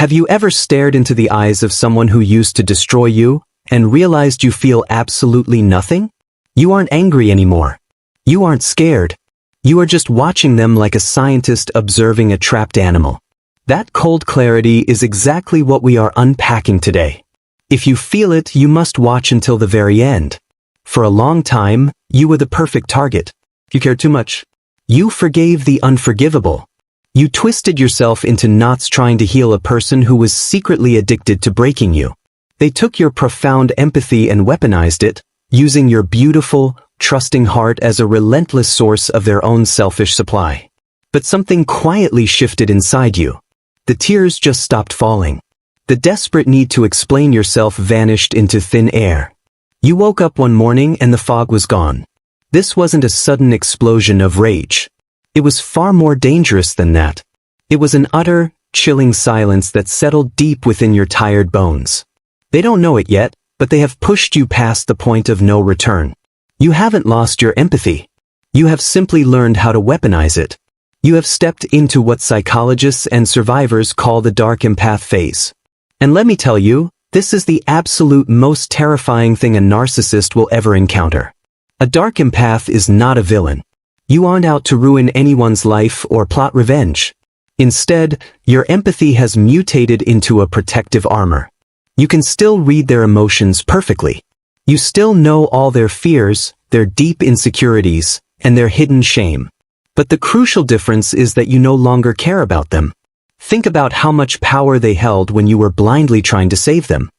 Have you ever stared into the eyes of someone who used to destroy you and realized you feel absolutely nothing? You aren't angry anymore. You aren't scared. You are just watching them like a scientist observing a trapped animal. That cold clarity is exactly what we are unpacking today. If you feel it, you must watch until the very end. For a long time, you were the perfect target. You cared too much. You forgave the unforgivable. You twisted yourself into knots trying to heal a person who was secretly addicted to breaking you. They took your profound empathy and weaponized it, using your beautiful, trusting heart as a relentless source of their own selfish supply. But something quietly shifted inside you. The tears just stopped falling. The desperate need to explain yourself vanished into thin air. You woke up one morning and the fog was gone. This wasn't a sudden explosion of rage. It was far more dangerous than that. It was an utter, chilling silence that settled deep within your tired bones. They don't know it yet, but they have pushed you past the point of no return. You haven't lost your empathy. You have simply learned how to weaponize it. You have stepped into what psychologists and survivors call the Dark Empath phase. And let me tell you, this is the absolute most terrifying thing a narcissist will ever encounter. A Dark Empath is not a villain. You aren't out to ruin anyone's life or plot revenge. Instead, your empathy has mutated into a protective armor. You can still read their emotions perfectly. You still know all their fears, their deep insecurities, and their hidden shame. But the crucial difference is that you no longer care about them. Think about how much power they held when you were blindly trying to save them.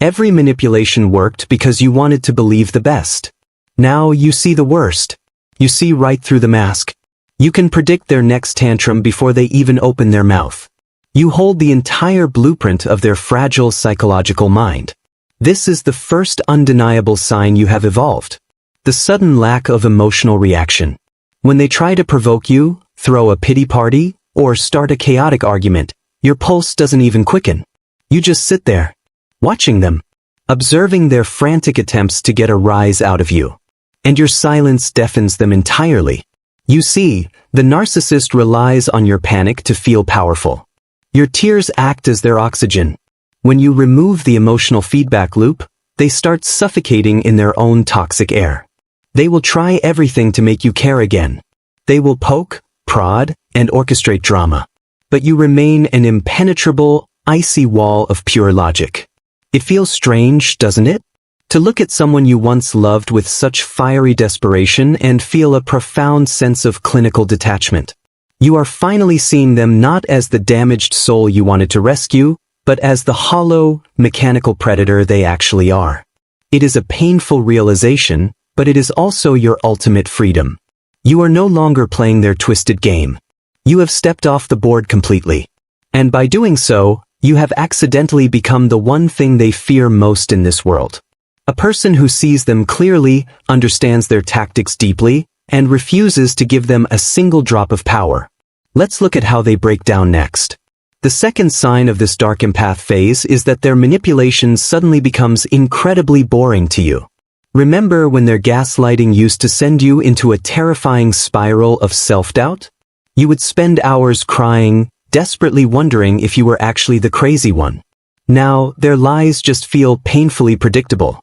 Every manipulation worked because you wanted to believe the best. Now you see the worst. You see right through the mask. You can predict their next tantrum before they even open their mouth. You hold the entire blueprint of their fragile psychological mind. This is the first undeniable sign you have evolved. The sudden lack of emotional reaction. When they try to provoke you, throw a pity party, or start a chaotic argument, your pulse doesn't even quicken. You just sit there, watching them, observing their frantic attempts to get a rise out of you. And your silence deafens them entirely. You see, the narcissist relies on your panic to feel powerful. Your tears act as their oxygen. When you remove the emotional feedback loop, they start suffocating in their own toxic air. They will try everything to make you care again. They will poke, prod, and orchestrate drama. But you remain an impenetrable, icy wall of pure logic. It feels strange, doesn't it? To look at someone you once loved with such fiery desperation and feel a profound sense of clinical detachment. You are finally seeing them not as the damaged soul you wanted to rescue, but as the hollow, mechanical predator they actually are. It is a painful realization, but it is also your ultimate freedom. You are no longer playing their twisted game. You have stepped off the board completely. And by doing so, you have accidentally become the one thing they fear most in this world. A person who sees them clearly, understands their tactics deeply, and refuses to give them a single drop of power. Let's look at how they break down next. The second sign of this Dark Empath phase is that their manipulation suddenly becomes incredibly boring to you. Remember when their gaslighting used to send you into a terrifying spiral of self-doubt? You would spend hours crying, desperately wondering if you were actually the crazy one. Now, their lies just feel painfully predictable.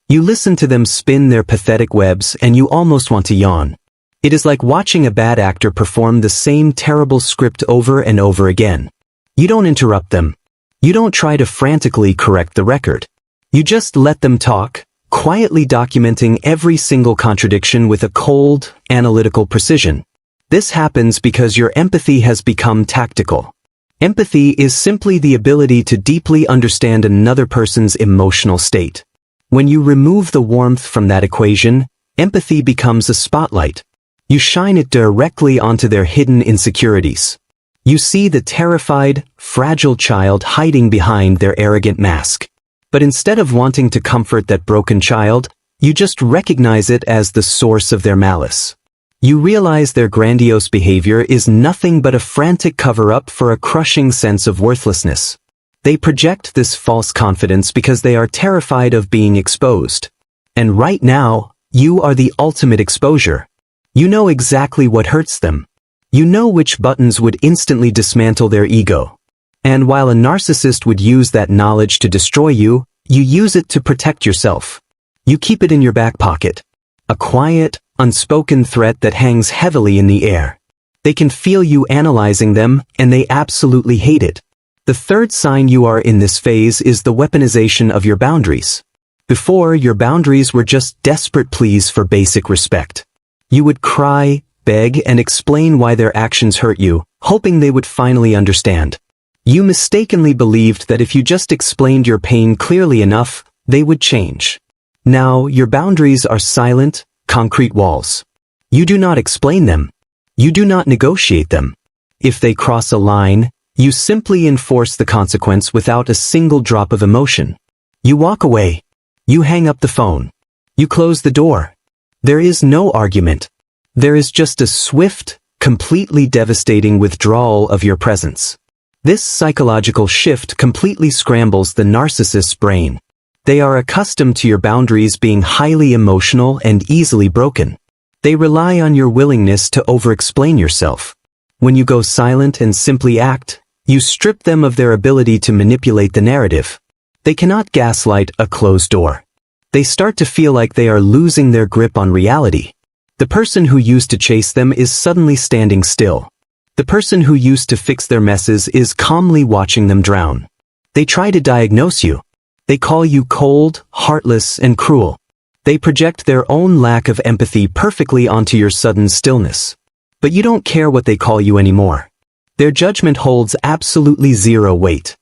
You listen to them spin their pathetic webs and you almost want to yawn. It is like watching a bad actor perform the same terrible script over and over again. You don't interrupt them. You don't try to frantically correct the record. You just let them talk, quietly documenting every single contradiction with a cold, analytical precision. This happens because your empathy has become tactical. Empathy is simply the ability to deeply understand another person's emotional state. When you remove the warmth from that equation, empathy becomes a spotlight. You shine it directly onto their hidden insecurities. You see the terrified, fragile child hiding behind their arrogant mask. But instead of wanting to comfort that broken child, you just recognize it as the source of their malice. You realize their grandiose behavior is nothing but a frantic cover-up for a crushing sense of worthlessness. They project this false confidence because they are terrified of being exposed. And right now, you are the ultimate exposure. You know exactly what hurts them. You know which buttons would instantly dismantle their ego. And while a narcissist would use that knowledge to destroy you, you use it to protect yourself. You keep it in your back pocket. A quiet, unspoken threat that hangs heavily in the air. They can feel you analyzing them, and they absolutely hate it. The third sign you are in this phase is the weaponization of your boundaries. Before, your boundaries were just desperate pleas for basic respect. You would cry, beg, and explain why their actions hurt you, hoping they would finally understand. You mistakenly believed that if you just explained your pain clearly enough, they would change. Now, your boundaries are silent, concrete walls. You do not explain them. You do not negotiate them. If they cross a line, you simply enforce the consequence without a single drop of emotion. You walk away. You hang up the phone. You close the door. There is no argument. There is just a swift, completely devastating withdrawal of your presence. This psychological shift completely scrambles the narcissist's brain. They are accustomed to your boundaries being highly emotional and easily broken. They rely on your willingness to over-explain yourself. When you go silent and simply act, you strip them of their ability to manipulate the narrative. They cannot gaslight a closed door. They start to feel like they are losing their grip on reality. The person who used to chase them is suddenly standing still. The person who used to fix their messes is calmly watching them drown. They try to diagnose you. They call you cold, heartless, and cruel. They project their own lack of empathy perfectly onto your sudden stillness. But you don't care what they call you anymore. Their judgment holds absolutely zero weight.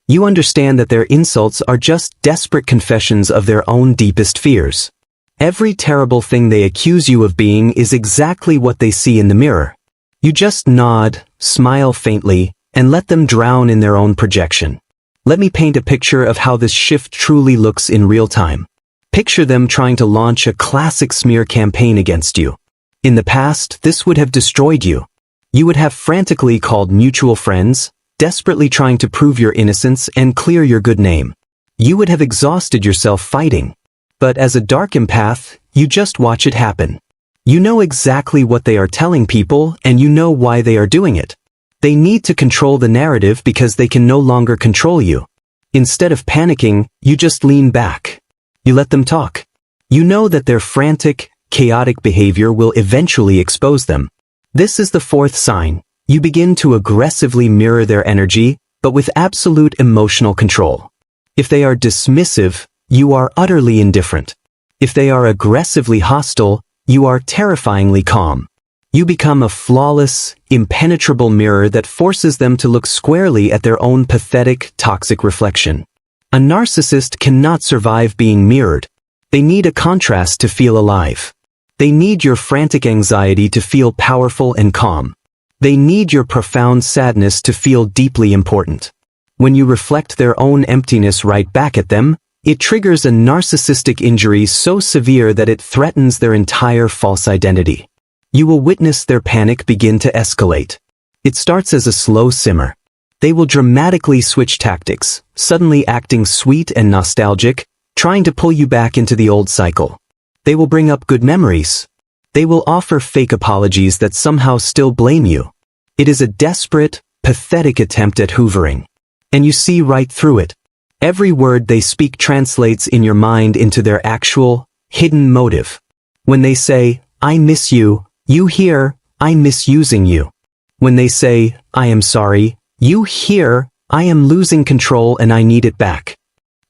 You understand that their insults are just desperate confessions of their own deepest fears. Every terrible thing they accuse you of being is exactly what they see in the mirror. You just nod, smile faintly, and let them drown in their own projection. Let me paint a picture of how this shift truly looks in real time. Picture them trying to launch a classic smear campaign against you. In the past, this would have destroyed you. You would have frantically called mutual friends, desperately trying to prove your innocence and clear your good name. You would have exhausted yourself fighting. But as a dark empath, you just watch it happen. You know exactly what they are telling people, and you know why they are doing it. They need to control the narrative because they can no longer control you. Instead of panicking, you just lean back. You let them talk. You know that their frantic, chaotic behavior will eventually expose them. This is the fourth sign. You begin to aggressively mirror their energy, but with absolute emotional control. If they are dismissive, you are utterly indifferent. If they are aggressively hostile, you are terrifyingly calm. You become a flawless, impenetrable mirror that forces them to look squarely at their own pathetic, toxic reflection. A narcissist cannot survive being mirrored. They need a contrast to feel alive. They need your frantic anxiety to feel powerful and calm. They need your profound sadness to feel deeply important. When you reflect their own emptiness right back at them, it triggers a narcissistic injury so severe that it threatens their entire false identity. You will witness their panic begin to escalate. It starts as a slow simmer. They will dramatically switch tactics, suddenly acting sweet and nostalgic, trying to pull you back into the old cycle. They will bring up good memories. They will offer fake apologies that somehow still blame you. It is a desperate, pathetic attempt at hoovering. And you see right through it. Every word they speak translates in your mind into their actual, hidden motive. When they say, "I miss you," you hear, "I'm misusing you." When they say, "I am sorry," you hear, "I am losing control and I need it back."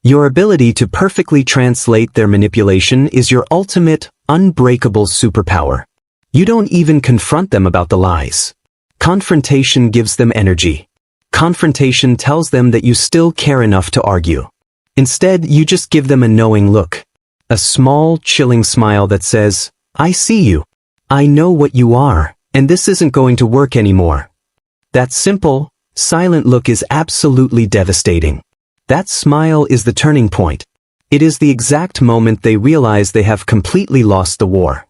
Your ability to perfectly translate their manipulation is your ultimate, unbreakable superpower. You don't even confront them about the lies. Confrontation gives them energy. Confrontation tells them that you still care enough to argue. Instead, you just give them a knowing look. A small, chilling smile that says, "I see you. I know what you are, and this isn't going to work anymore." That simple, silent look is absolutely devastating. That smile is the turning point. It is the exact moment they realize they have completely lost the war.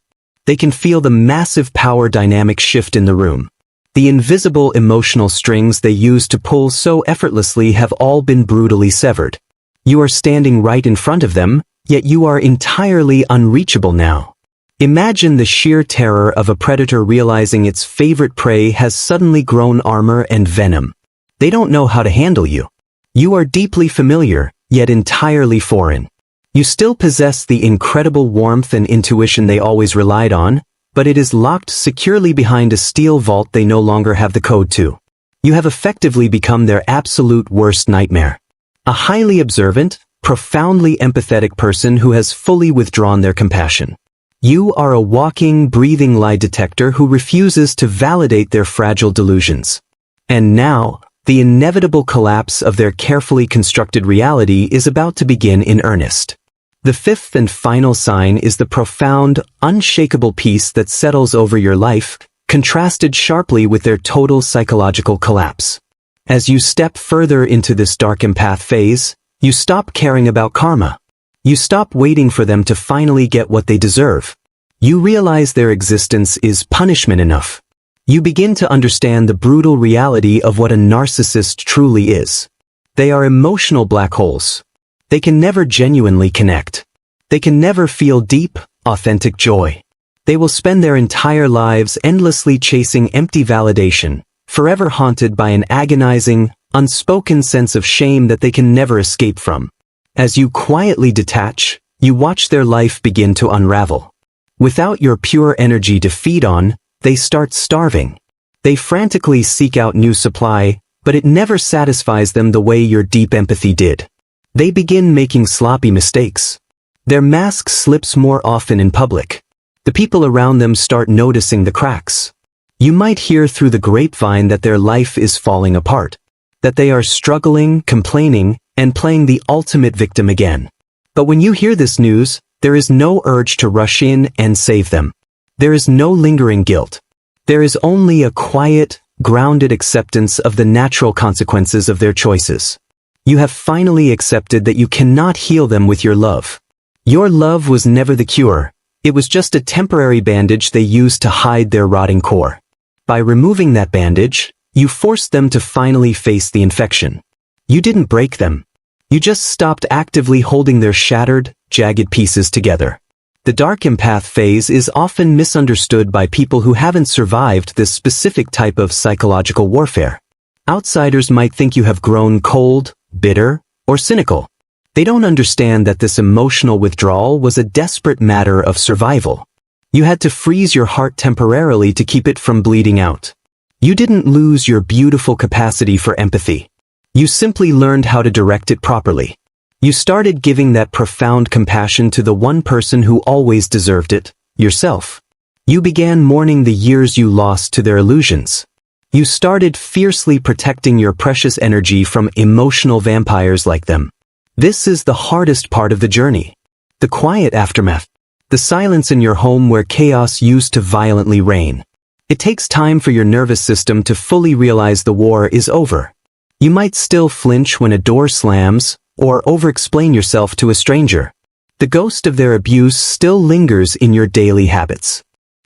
They can feel the massive power dynamic shift in the room. The invisible emotional strings they used to pull so effortlessly have all been brutally severed. You are standing right in front of them, yet you are entirely unreachable now. Imagine the sheer terror of a predator realizing its favorite prey has suddenly grown armor and venom. They don't know how to handle you. You are deeply familiar, yet entirely foreign. You still possess the incredible warmth and intuition they always relied on, but it is locked securely behind a steel vault they no longer have the code to. You have effectively become their absolute worst nightmare. A highly observant, profoundly empathetic person who has fully withdrawn their compassion. You are a walking, breathing lie detector who refuses to validate their fragile delusions. And now, the inevitable collapse of their carefully constructed reality is about to begin in earnest. The fifth and final sign is the profound, unshakable peace that settles over your life, contrasted sharply with their total psychological collapse. As you step further into this dark empath phase, you stop caring about karma. You stop waiting for them to finally get what they deserve. You realize their existence is punishment enough. You begin to understand the brutal reality of what a narcissist truly is. They are emotional black holes. They can never genuinely connect. They can never feel deep, authentic joy. They will spend their entire lives endlessly chasing empty validation, forever haunted by an agonizing, unspoken sense of shame that they can never escape from. As you quietly detach, you watch their life begin to unravel. Without your pure energy to feed on, they start starving. They frantically seek out new supply, but it never satisfies them the way your deep empathy did. They begin making sloppy mistakes. Their mask slips more often in public. The people around them start noticing the cracks. You might hear through the grapevine that their life is falling apart, that they are struggling, complaining, and playing the ultimate victim again. But when you hear this news, there is no urge to rush in and save them. There is no lingering guilt. There is only a quiet, grounded acceptance of the natural consequences of their choices. You have finally accepted that you cannot heal them with your love. Your love was never the cure. It was just a temporary bandage they used to hide their rotting core. By removing that bandage, you forced them to finally face the infection. You didn't break them. You just stopped actively holding their shattered, jagged pieces together. The dark empath phase is often misunderstood by people who haven't survived this specific type of psychological warfare. Outsiders might think you have grown cold, bitter, or cynical. They don't understand that this emotional withdrawal was a desperate matter of survival. You had to freeze your heart temporarily to keep it from bleeding out. You didn't lose your beautiful capacity for empathy. You simply learned how to direct it properly. You started giving that profound compassion to the one person who always deserved it, yourself. You began mourning the years you lost to their illusions. You started fiercely protecting your precious energy from emotional vampires like them. This is the hardest part of the journey. The quiet aftermath. The silence in your home where chaos used to violently reign. It takes time for your nervous system to fully realize the war is over. You might still flinch when a door slams, or over-explain yourself to a stranger. The ghost of their abuse still lingers in your daily habits.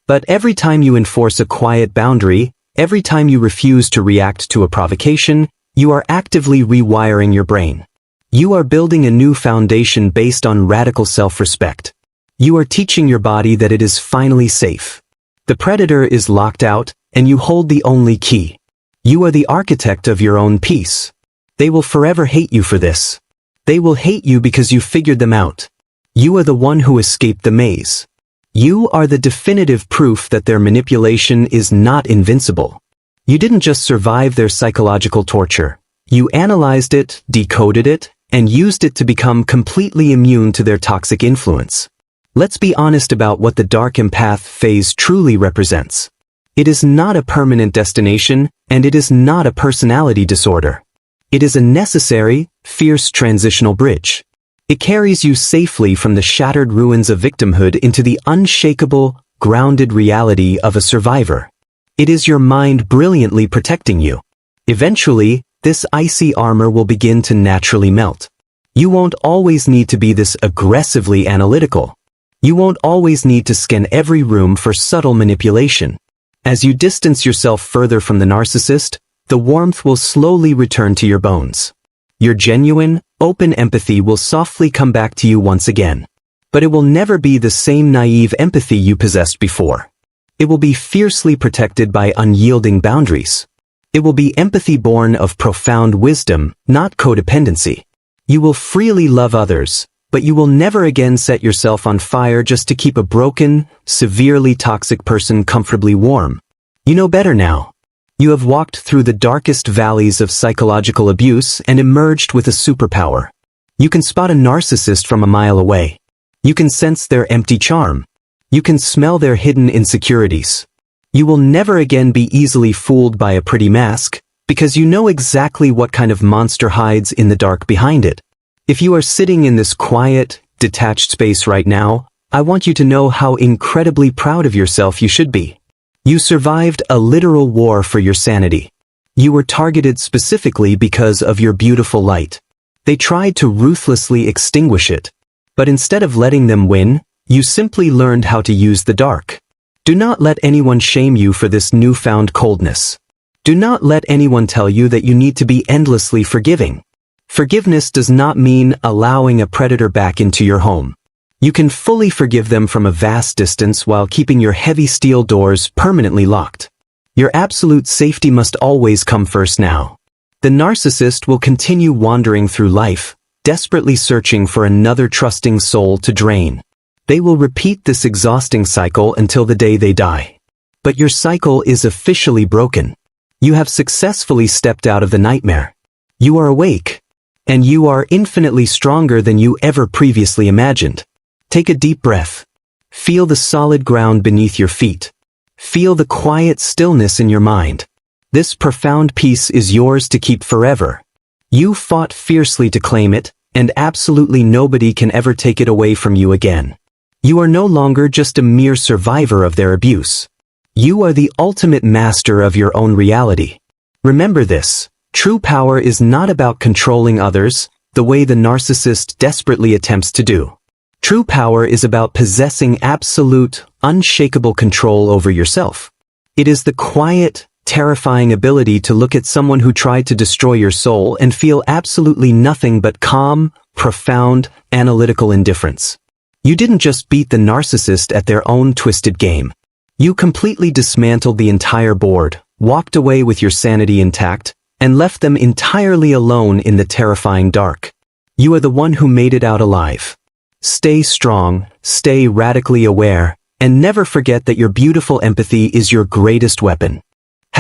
But every time you enforce a quiet boundary, every time you refuse to react to a provocation, you are actively rewiring your brain. You are building a new foundation based on radical self-respect. You are teaching your body that it is finally safe. The predator is locked out, and you hold the only key. You are the architect of your own peace. They will forever hate you for this. They will hate you because you figured them out. You are the one who escaped the maze. You are the definitive proof that their manipulation is not invincible. You didn't just survive their psychological torture. You analyzed it, decoded it, and used it to become completely immune to their toxic influence. Let's be honest about what the dark empath phase truly represents. It is not a permanent destination, and it is not a personality disorder. It is a necessary, fierce transitional bridge. It carries you safely from the shattered ruins of victimhood into the unshakable, grounded reality of a survivor. It is your mind brilliantly protecting you. Eventually, this icy armor will begin to naturally melt. You won't always need to be this aggressively analytical. You won't always need to scan every room for subtle manipulation. As you distance yourself further from the narcissist, the warmth will slowly return to your bones. Your genuine, open empathy will softly come back to you once again. But it will never be the same naive empathy you possessed before. It will be fiercely protected by unyielding boundaries. It will be empathy born of profound wisdom, not codependency. You will freely love others, but you will never again set yourself on fire just to keep a broken, severely toxic person comfortably warm. You know better now. You have walked through the darkest valleys of psychological abuse and emerged with a superpower. You can spot a narcissist from a mile away. You can sense their empty charm. You can smell their hidden insecurities. You will never again be easily fooled by a pretty mask, because you know exactly what kind of monster hides in the dark behind it. If you are sitting in this quiet, detached space right now, I want you to know how incredibly proud of yourself you should be. You survived a literal war for your sanity. You were targeted specifically because of your beautiful light. They tried to ruthlessly extinguish it. But instead of letting them win, you simply learned how to use the dark. Do not let anyone shame you for this newfound coldness. Do not let anyone tell you that you need to be endlessly forgiving. Forgiveness does not mean allowing a predator back into your home. You can fully forgive them from a vast distance while keeping your heavy steel doors permanently locked. Your absolute safety must always come first now. The narcissist will continue wandering through life, desperately searching for another trusting soul to drain. They will repeat this exhausting cycle until the day they die. But your cycle is officially broken. You have successfully stepped out of the nightmare. You are awake. And you are infinitely stronger than you ever previously imagined. Take a deep breath. Feel the solid ground beneath your feet. Feel the quiet stillness in your mind. This profound peace is yours to keep forever. You fought fiercely to claim it, and absolutely nobody can ever take it away from you again. You are no longer just a mere survivor of their abuse. You are the ultimate master of your own reality. Remember this. True power is not about controlling others, the way the narcissist desperately attempts to do. True power is about possessing absolute, unshakable control over yourself. It is the quiet, terrifying ability to look at someone who tried to destroy your soul and feel absolutely nothing but calm, profound, analytical indifference. You didn't just beat the narcissist at their own twisted game. You completely dismantled the entire board, walked away with your sanity intact, and left them entirely alone in the terrifying dark. You are the one who made it out alive. Stay strong, stay radically aware, and never forget that your beautiful empathy is your greatest weapon.